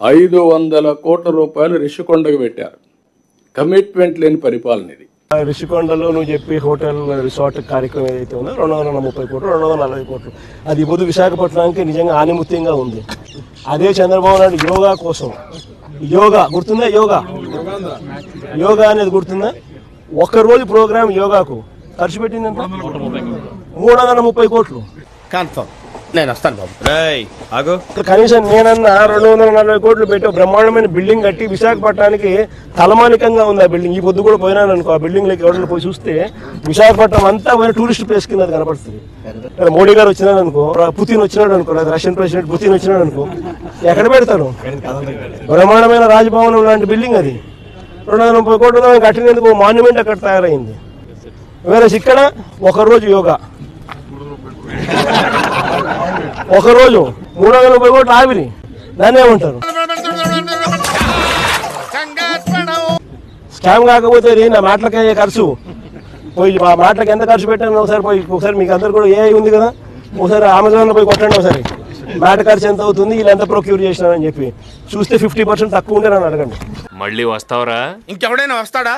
500 కోట్ల రూపాయలు రిషికొండకు పెట్టారు. కమిట్మెంట్ లేని పరిపాలన ఇది. రిషికొండలో నువ్వు చెప్పి హోటల్ రిసార్ట్ కార్యక్రమం ఏదైతే ఉందో 230 కోట్లు 240 కోట్లు అది ఇప్పుడు విశాఖపట్నానికి నిజంగా ఆనిముత్యంగా ఉంది. అదే చంద్రబాబు నాయుడు యోగా కోసం యోగా గుర్తుందా? యోగా అనేది గుర్తుందా? ఒక్కరోజు ప్రోగ్రామ్ యోగాకు ఖర్చు పెట్టింది 330 కోట్లు. కన్ఫర్మ్ నేను వస్తాను బాబు. కనీసం నేనన్నా 240 కోట్లు పెట్టి బ్రహ్మాండమైన బిల్డింగ్ కట్టి విశాఖపట్నానికి తలమానికంగా ఉంది ఆ బిల్డింగ్. ఈ పొద్దు కూడా పోయినాను అనుకో, ఆ బిల్డింగ్ లోకి ఎవరైనా పోయి చూస్తే విశాఖపట్నం అంతా పోయిన టూరిస్ట్ ప్లేస్ కింద కనపడుతుంది. మోడీ గారు వచ్చినాడు అనుకో, పుతిన్ వచ్చినాడు అనుకో, లేదా రష్యన్ ప్రెసిడెంట్ పుతిన్ వచ్చినాడు అనుకో, ఎక్కడ పెడతారు? బ్రహ్మాండమైన రాజభవనం లాంటి బిల్డింగ్ అది 230 కోట్లు కట్టినందుకు మాన్యుమెంట్ అక్కడ తయారైంది. వేరే ఇక్కడ ఒకరోజు యోగా, ఒకరోజు 330 కోట్లు ఆవిరి, దాన్ని ఏమంటారు? స్కామ్ కాకపోతే నా మాటలకి అయ్యే ఖర్చు పోయి మా మాటలకి ఎంత ఖర్చు పెట్టాను ఒకసారి మీకు అందరు కూడా ఏ ఉంది కదా, ఒకసారి అమెజాన్లో పోయి కొట్టండి ఒకసారి మాట ఖర్చు ఎంత అవుతుంది, వీళ్ళు ఎంత ప్రొక్యూర్ చేసినారని చెప్పి చూస్తే 50% తక్కువ ఉంటే నన్ను అడగండి. మళ్ళీ వస్తావరా? ఇంకెవడైనా వస్తాడా?